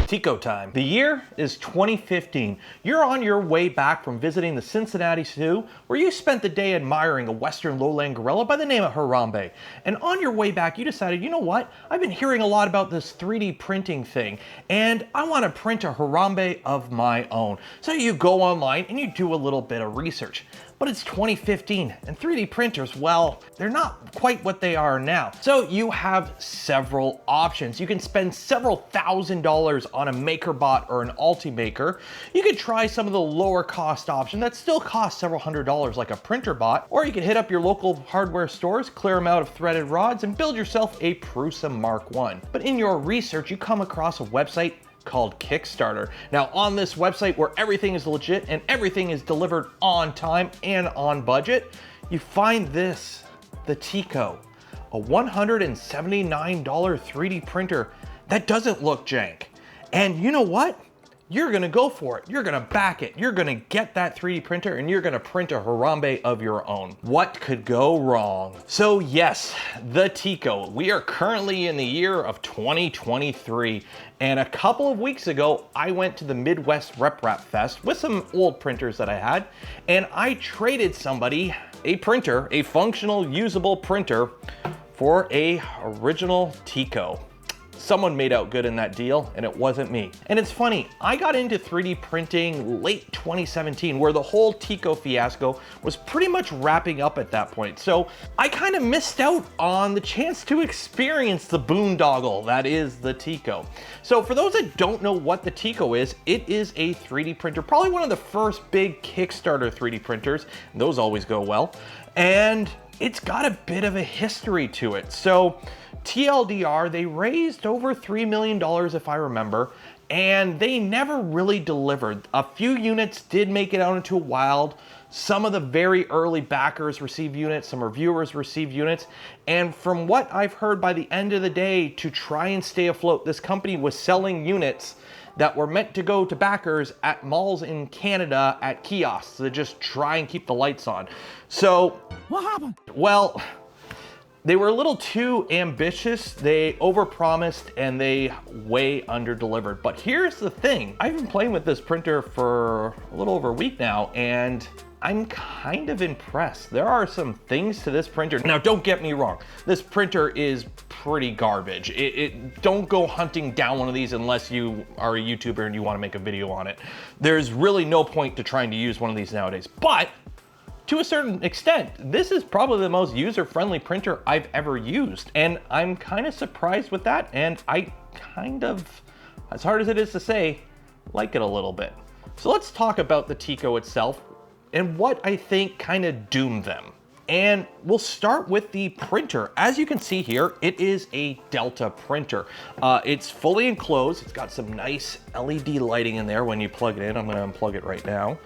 Tico time. The year is 2015. You're on your way back from visiting the Cincinnati Zoo, where you spent the day admiring a western lowland gorilla by the name of Harambe. And on your way back, you decided, you know what? I've been hearing a lot about this 3D printing thing, and I want to print a Harambe of my own. So you go online and you do a little bit of research. But it's 2015, and 3D printers, well, they're not quite what they are now. So you have several options. You can spend several $1,000s on a MakerBot or an Ultimaker. You could try some of the lower cost option that still costs several $100s like a printer bot, or you could hit up your local hardware stores, clear them out of threaded rods, and build yourself a Prusa Mark I. But in your research, you come across a website called Kickstarter. Now on this website where everything is legit and everything is delivered on time and on budget, you find this, the Tico, a $179 3D printer that doesn't look jank. And you know what? You're gonna go for it. You're gonna back it. You're gonna get that 3D printer and you're gonna print a Harambe of your own. What could go wrong? So yes, the Tico. We are currently in the year of 2023. And a couple of weeks ago, I went to the Midwest RepRap Fest with some old printers that I had, and I traded somebody a printer, a functional, usable printer, for a original Tico. Someone made out good in that deal, and it wasn't me. And it's funny, I got into 3D printing late 2017, where the whole Tico fiasco was pretty much wrapping up at that point. So I kind of missed out on the chance to experience the boondoggle that is the Tico. So for those that don't know what the Tico is, it is a 3D printer, probably one of the first big Kickstarter 3D printers. Those always go well. And it's got a bit of a history to it. So TLDR, they raised over $3 million if I remember, and they never really delivered. A few units did make it out into a wild. Some of the very early backers received units, some reviewers received units, and from what I've heard, by the end of the day, to try and stay afloat, this company was selling units that were meant to go to backers at malls in Canada at kiosks to just try and keep the lights on. So, what happened? Well, they were a little too ambitious. They overpromised and they way underdelivered. But here's the thing. I've been playing with this printer for a little over a week now, and I'm kind of impressed. There are some things to this printer. Now, don't get me wrong. This printer is pretty garbage. Don't go hunting down one of these unless you are a YouTuber and you want to make a video on it. There's really no point to trying to use one of these nowadays. But to a certain extent, this is probably the most user-friendly printer I've ever used. And I'm kind of surprised with that. And I kind of, as hard as it is to say, like it a little bit. So let's talk about the Tico itself and what I think kind of doomed them. And we'll start with the printer. As you can see here, it is a Delta printer. It's fully enclosed. It's got some nice LED lighting in there when you plug it in. I'm gonna unplug it right now.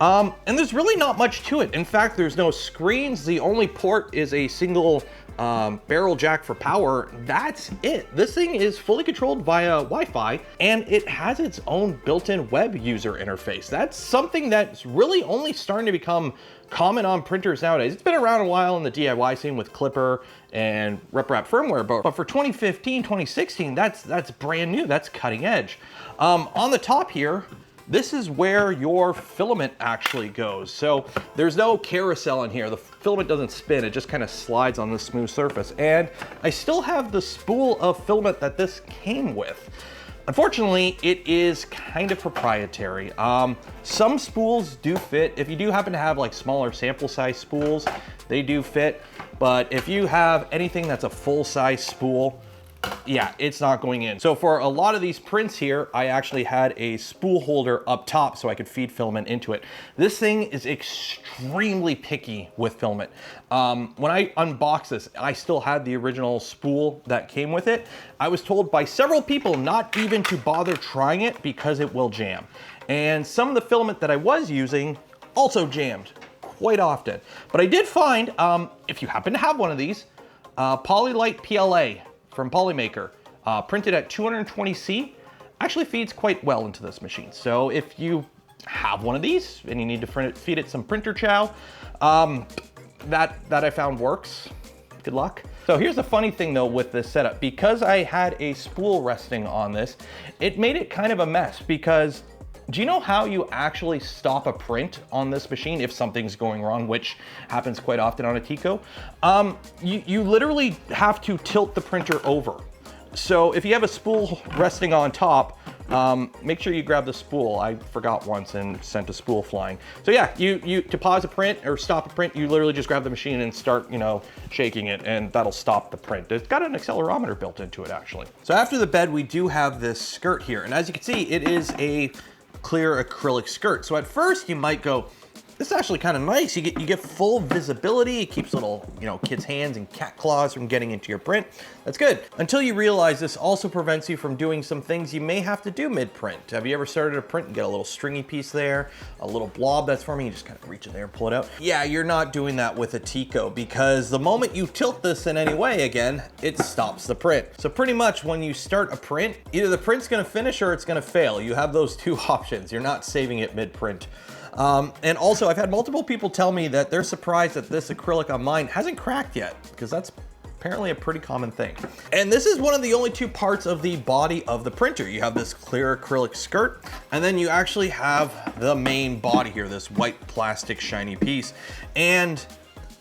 And there's really not much to it. In fact, there's no screens. The only port is a single barrel jack for power. That's it. This thing is fully controlled via Wi-Fi, and it has its own built-in web user interface. That's something that's really only starting to become common on printers nowadays. It's been around a while in the DIY scene with Clipper and RepRap firmware, but for 2015, 2016, that's brand new. That's cutting edge. On the top here, this is where your filament actually goes. So there's no carousel in here. The filament doesn't spin, it just kind of slides on the smooth surface. And I still have the spool of filament that this came with. Unfortunately, it is kind of proprietary. Some spools do fit. If you do happen to have like smaller sample size spools, they do fit. But if you have anything that's a full size spool, yeah, it's not going in. So for a lot of these prints here, I actually had a spool holder up top so I could feed filament into it. This thing is extremely picky with filament. When I unboxed this, I still had the original spool that came with it. I was told by several people not even to bother trying it because it will jam. And some of the filament that I was using also jammed quite often. But I did find, if you happen to have one of these, Polylite PLA from Polymaker, printed at 220C, actually feeds quite well into this machine. So if you have one of these and you need to feed it some printer chow, that I found works. Good luck. So here's the funny thing though with this setup. Because I had a spool resting on this, it made it kind of a mess because do you know how you actually stop a print on this machine if something's going wrong, which happens quite often on a Tico? You literally have to tilt the printer over. So if you have a spool resting on top, make sure you grab the spool. I forgot once and sent a spool flying. So yeah, to pause a print or stop a print, you literally just grab the machine and start, shaking it, and that'll stop the print. It's got an accelerometer built into it actually. So after the bed, we do have this skirt here. And as you can see, it is a clear acrylic skirt. So at first you might go, this is actually kind of nice. You get full visibility. It keeps little, kids' hands and cat claws from getting into your print. That's good. Until you realize this also prevents you from doing some things you may have to do mid-print. Have you ever started a print and get a little stringy piece there, a little blob that's forming, you just kind of reach in there and pull it out? Yeah, you're not doing that with a Tico because the moment you tilt this in any way again, it stops the print. So pretty much when you start a print, either the print's gonna finish or it's gonna fail. You have those two options. You're not saving it mid-print. And also I've had multiple people tell me that they're surprised that this acrylic on mine hasn't cracked yet, because that's apparently a pretty common thing. And this is one of the only two parts of the body of the printer. You have this clear acrylic skirt, and then you actually have the main body here, this white plastic shiny piece. And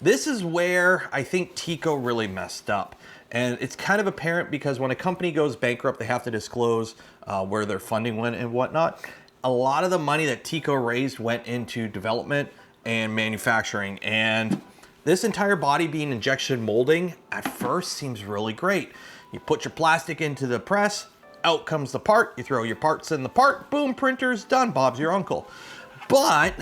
this is where I think Tico really messed up. And it's kind of apparent because when a company goes bankrupt, they have to disclose where their funding went and whatnot. A lot of the money that Tico raised went into development and manufacturing, and this entire body being injection molding at first seems really great. You put your plastic into the press, out comes the part, you throw your parts in the part, boom, printer's done, Bob's your uncle. But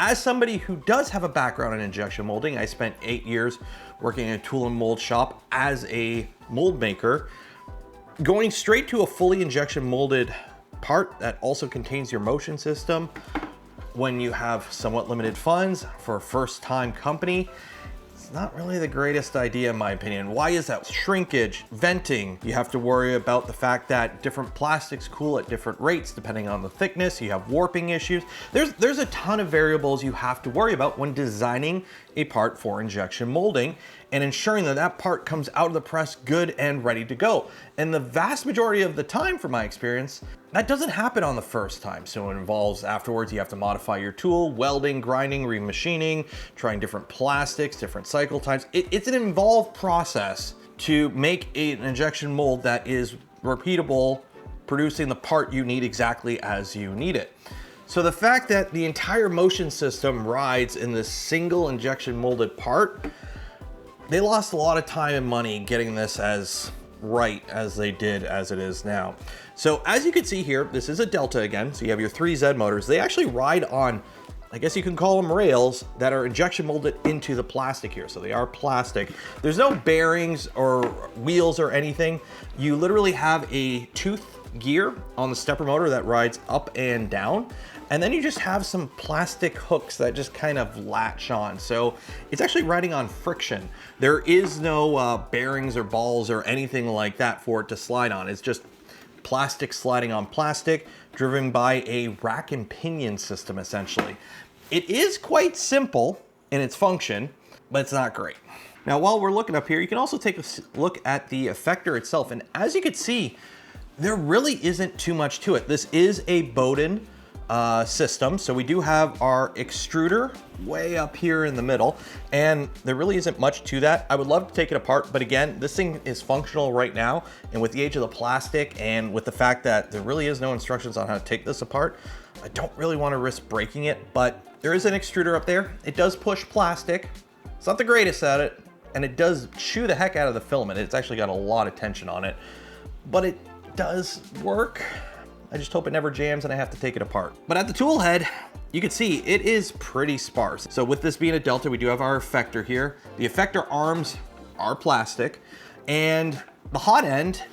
as somebody who does have a background in injection molding, I spent 8 years working in a tool and mold shop as a mold maker. Going straight to a fully injection molded part that also contains your motion system when you have somewhat limited funds for a first-time company, it's not really the greatest idea in my opinion. Why is that? Shrinkage, venting, you have to worry about the fact that different plastics cool at different rates depending on the thickness, you have warping issues. There's a ton of variables you have to worry about when designing a part for injection molding and ensuring that that part comes out of the press good and ready to go. And the vast majority of the time, from my experience, that doesn't happen on the first time. So it involves afterwards, you have to modify your tool, welding, grinding, remachining, trying different plastics, different cycle times. It's an involved process to make an injection mold that is repeatable, producing the part you need exactly as you need it. So the fact that the entire motion system rides in this single injection molded part, they lost a lot of time and money getting this as right as they did as it is now. So as you can see here, this is a Delta again. So you have your 3Z motors. They actually ride on, I guess you can call them rails that are injection molded into the plastic here. So they are plastic. There's no bearings or wheels or anything. You literally have a tooth gear on the stepper motor that rides up and down. And then you just have some plastic hooks that just kind of latch on. So it's actually riding on friction. There is no bearings or balls or anything like that for it to slide on. It's just plastic sliding on plastic, driven by a rack and pinion system, essentially. It is quite simple in its function, but it's not great. Now, while we're looking up here, you can also take a look at the effector itself. And as you can see, there really isn't too much to it. This is a Bowden system. So we do have our extruder way up here in the middle, and there really isn't much to that. I would love to take it apart, but again, this thing is functional right now. And with the age of the plastic and with the fact that there really is no instructions on how to take this apart, I don't really want to risk breaking it, but there is an extruder up there. It does push plastic. It's not the greatest at it, and it does chew the heck out of the filament. It's actually got a lot of tension on it, but it does work. I just hope it never jams and I have to take it apart. But at the tool head, you can see it is pretty sparse. So with this being a Delta, we do have our effector here. The effector arms are plastic, and the hot end,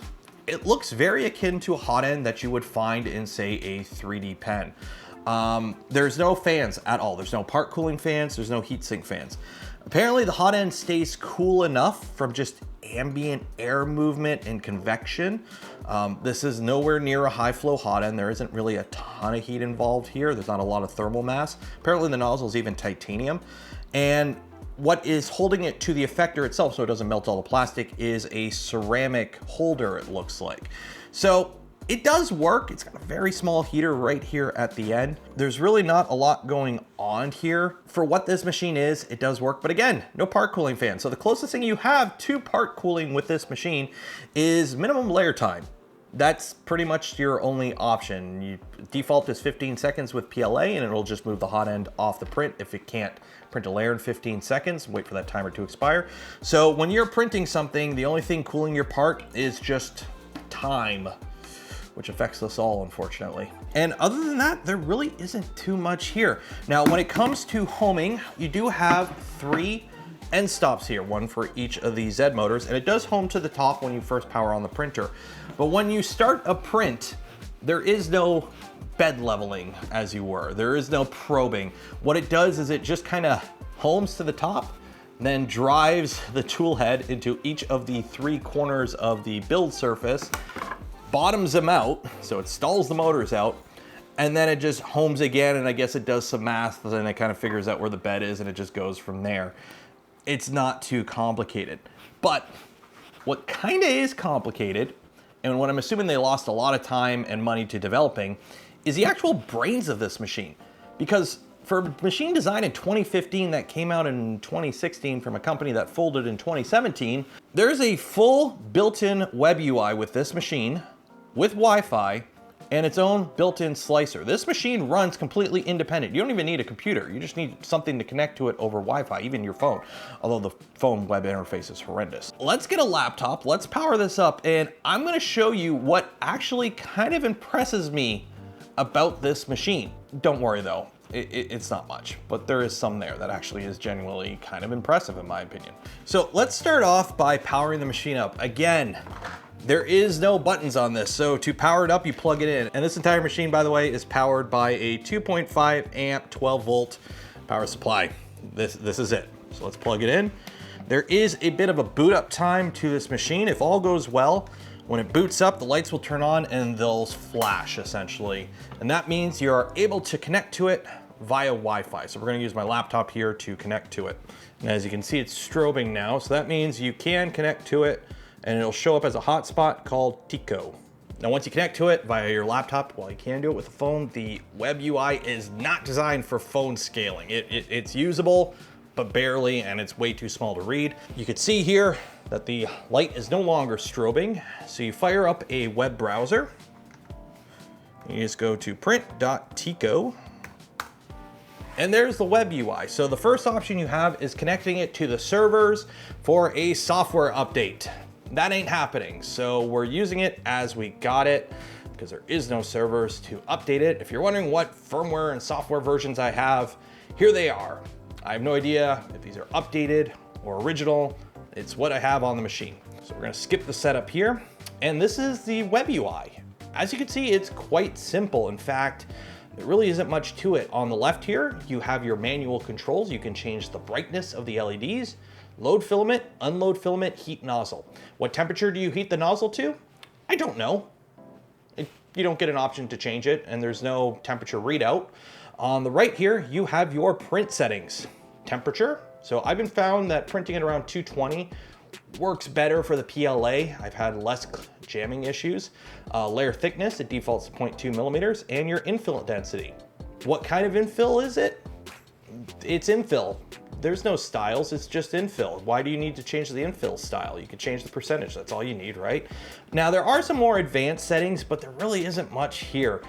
it looks very akin to a hot end that you would find in, say, a 3D pen. There's no fans at all. There's no part cooling fans. There's no heatsink fans. Apparently the hot end stays cool enough from just ambient air movement and convection. This is nowhere near a high flow hot end. There isn't really a ton of heat involved here. There's not a lot of thermal mass. Apparently the nozzle is even titanium. And What is holding it to the effector itself so it doesn't melt all the plastic is a ceramic holder, it looks like. So it does work. It's got a very small heater right here at the end. There's really not a lot going on here. For what this machine is, it does work, but again, no part cooling fan. So the closest thing you have to part cooling with this machine is minimum layer time. That's pretty much your only option. Default is 15 seconds with PLA, and it'll just move the hot end off the print if it can't print a layer in 15 seconds, wait for that timer to expire. So when you're printing something, the only thing cooling your part is just time, which affects us all, unfortunately. And other than that, there really isn't too much here. Now, when it comes to homing, you do have 3 end stops here, one for each of the Z motors, and it does home to the top when you first power on the printer. But when you start a print, there is no bed leveling, as you were. There is no probing. What it does is it just kind of homes to the top, then drives the tool head into each of the 3 corners of the build surface, bottoms them out, so it stalls the motors out, and then it just homes again, and I guess it does some math, and it kind of figures out where the bed is, and it just goes from there. It's not too complicated. But what kind of is complicated, and what I'm assuming they lost a lot of time and money to developing, is the actual brains of this machine. Because for machine design in 2015 that came out in 2016 from a company that folded in 2017, there's a full built-in web UI with this machine, with Wi-Fi, and its own built-in slicer. This machine runs completely independent. You don't even need a computer. You just need something to connect to it over Wi-Fi, even your phone, although the phone web interface is horrendous. Let's get a laptop, let's power this up, and I'm gonna show you what actually kind of impresses me about this machine. Don't worry though, it's not much, but there is some there that actually is genuinely kind of impressive in my opinion. So let's start off by powering the machine up. Again, there is no buttons on this, so to power it up, you plug it in. And this entire machine, by the way, is powered by a 2.5 amp, 12 volt power supply. This is it. So let's plug it in. There is a bit of a boot up time to this machine. If all goes well, when it boots up, the lights will turn on and they'll flash essentially. And that means you're able to connect to it via Wi-Fi. So we're gonna use my laptop here to connect to it. And as you can see, it's strobing now. So that means you can connect to it and it'll show up as a hotspot called Tico. Now, once you connect to it via your laptop, well, you can do it with a phone. The web UI is not designed for phone scaling. It's usable, but barely, and it's way too small to read. You can see here that the light is no longer strobing. So you fire up a web browser. You just go to print.tico. And there's the web UI. So the first option you have is connecting it to the servers for a software update. That ain't happening. So we're using it as we got it because there is no servers to update it. If you're wondering what firmware and software versions I have, here they are. I have no idea if these are updated or original. It's what I have on the machine. So we're gonna skip the setup here. And this is the web UI. As you can see, it's quite simple. In fact, there really isn't much to it. On the left here, you have your manual controls. You can change the brightness of the LEDs, load filament, unload filament, heat nozzle. What temperature do you heat the nozzle to? I don't know. You don't get an option to change it, and there's no temperature readout. On the right here, you have your print settings. Temperature, so I've been found that printing at around 220 works better for the PLA. I've had less jamming issues. Layer thickness, it defaults to 0.2 millimeters, and your infill density. What kind of infill is it? It's infill. There's no styles, it's just infill. Why do you need to change the infill style? You could change the percentage, that's all you need, right? Now there are some more advanced settings, but there really isn't much here.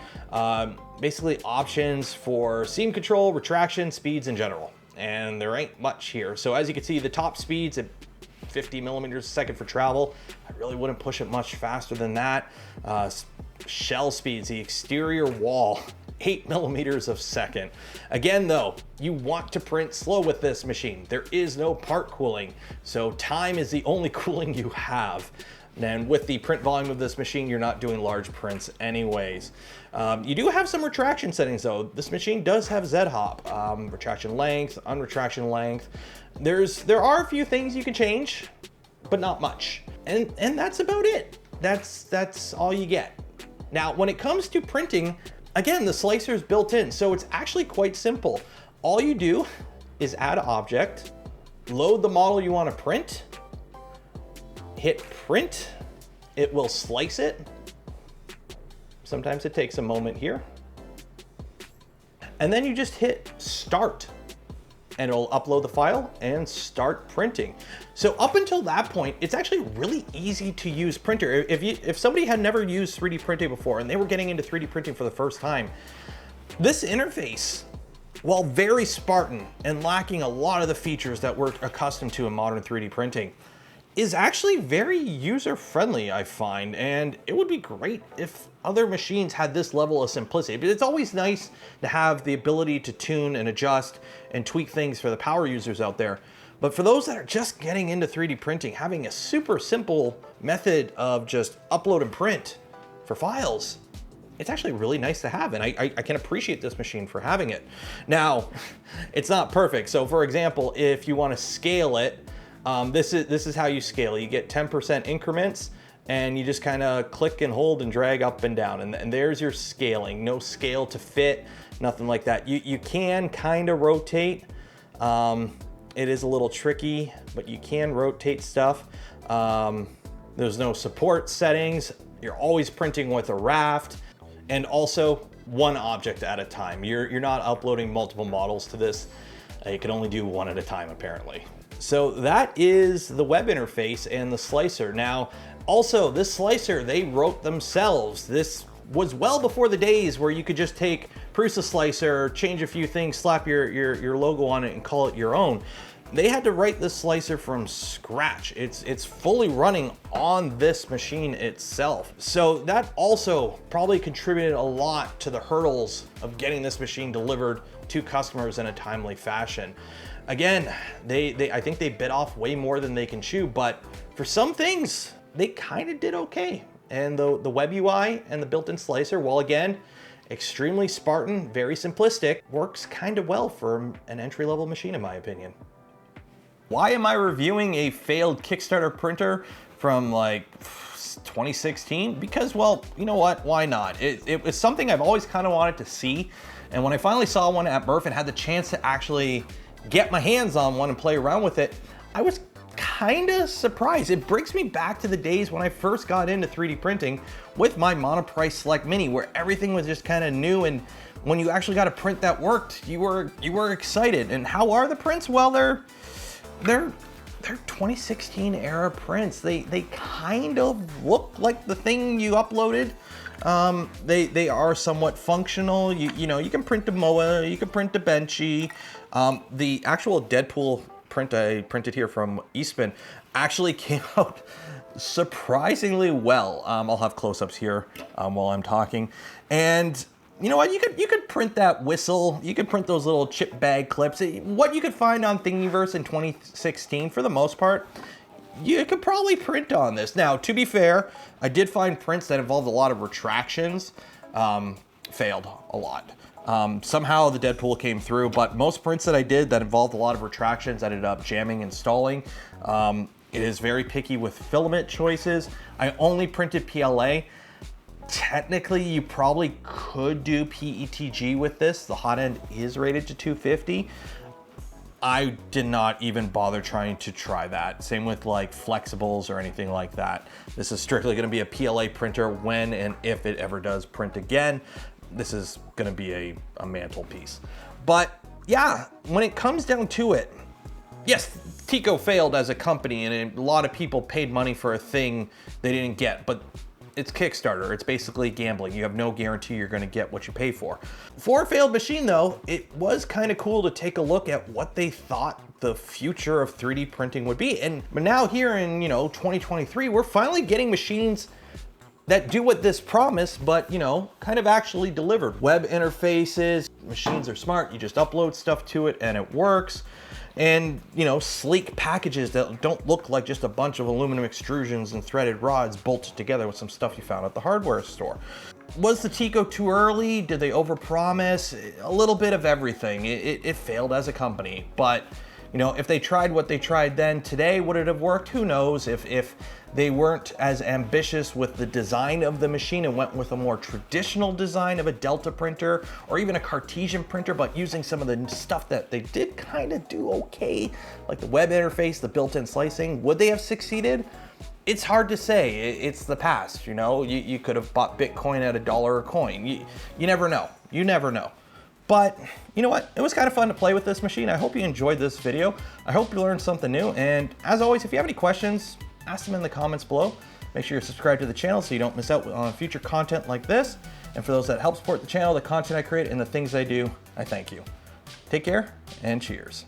Basically options for seam control, retraction, speeds in general, and there ain't much here. So as you can see, the top speeds at 50 millimeters a second for travel. I really wouldn't push it much faster than that. Shell speeds, the exterior wall, 8 millimeters a second. Again though, you want to print slow with this machine. There is no part cooling, so time is the only cooling you have. And with the print volume of this machine, you're not doing large prints anyways. You do have some retraction settings though. This machine does have Z-hop, retraction length, unretraction length. There are a few things you can change, but not much. And that's about it. That's all you get. Now, when it comes to printing, again, the slicer is built in, so it's actually quite simple. All you do is add object, load the model you want to print, hit print, it will slice it. Sometimes it takes a moment here. And then you just hit start and it'll upload the file and start printing. So up until that point, it's actually really easy to use printer. If somebody had never used 3D printing before and they were getting into 3D printing for the first time, this interface, while very Spartan and lacking a lot of the features that we're accustomed to in modern 3D printing, is actually very user-friendly, I find, and it would be great if other machines had this level of simplicity. But it's always nice to have the ability to tune and adjust and tweak things for the power users out there. But for those that are just getting into 3D printing, having a super simple method of just upload and print for files, it's actually really nice to have, and I can appreciate this machine for having it. Now, it's not perfect. So for example, if you want to scale it, this is how you scale. You get 10% increments and you just kind of click and hold and drag up and down, and there's your scaling. No scale to fit, nothing like that. You can kind of rotate. It is a little tricky, but you can rotate stuff. There's no support settings. You're always printing with a raft, and also one object at a time. You're not uploading multiple models to this. You can only do one at a time, apparently. So that is the web interface and the slicer. Now, also this slicer, they wrote themselves. This was well before the days where you could just take Prusa slicer, change a few things, slap your logo on it and call it your own. They had to write this slicer from scratch. It's fully running on this machine itself. So that also probably contributed a lot to the hurdles of getting this machine delivered to customers in a timely fashion. Again, I think they bit off way more than they can chew, but for some things, they kind of did okay. And the web UI and the built-in slicer, while again, extremely Spartan, very simplistic, works kind of well for an entry-level machine in my opinion. Why am I reviewing a failed Kickstarter printer from like 2016? Because, well, you know what, why not? It was something I've always kind of wanted to see. And when I finally saw one at Murph and had the chance to actually get my hands on one and play around with it, I was kind of surprised. It brings me back to the days when I first got into 3D printing with my Monoprice Select Mini, where everything was just kind of new, and when you actually got a print that worked, you were excited. And how are the prints? Well, they're 2016 era prints. They kind of look like the thing you uploaded. They are somewhat functional. You know, you can print a Moa, you can print a Benchy. The actual Deadpool print I printed here from Eastman actually came out surprisingly well. I'll have close-ups here while I'm talking. And you know what, you could print that whistle, you could print those little chip bag clips. What you could find on Thingiverse in 2016, for the most part, you could probably print on this. Now, to be fair, I did find prints that involved a lot of retractions, failed a lot. Somehow the Deadpool came through, but most prints that I did that involved a lot of retractions ended up jamming and stalling. It is very picky with filament choices. I only printed PLA. Technically, you probably could do PETG with this. The Hotend is rated to 250. I did not even bother trying to try that. Same with like flexibles or anything like that. This is strictly gonna be a PLA printer when and if it ever does print again. This is gonna be a mantelpiece. But yeah, when it comes down to it, yes, Tico failed as a company and a lot of people paid money for a thing they didn't get, but it's Kickstarter. It's basically gambling. You have no guarantee you're gonna get what you pay for. For a failed machine though, it was kind of cool to take a look at what they thought the future of 3D printing would be. And now here in 2023, we're finally getting machines that do what this promised, but kind of actually delivered. Web interfaces, machines are smart. You just upload stuff to it and it works. And sleek packages that don't look like just a bunch of aluminum extrusions and threaded rods bolted together with some stuff you found at the hardware store. Was the Tico too early? Did they overpromise? A little bit of everything. It failed as a company, but You know, if they tried what they tried then, today, would it have worked? Who knows? If they weren't as ambitious with the design of the machine and went with a more traditional design of a Delta printer or even a Cartesian printer, but using some of the stuff that they did kind of do okay, like the web interface, the built-in slicing, would they have succeeded? It's hard to say. It's the past, you know? You could have bought Bitcoin at $1 a coin. You never know. You never know. But you know what? It was kind of fun to play with this machine. I hope you enjoyed this video. I hope you learned something new. And as always, if you have any questions, ask them in the comments below. Make sure you're subscribed to the channel so you don't miss out on future content like this. And for those that help support the channel, the content I create, and the things I do, I thank you. Take care and cheers.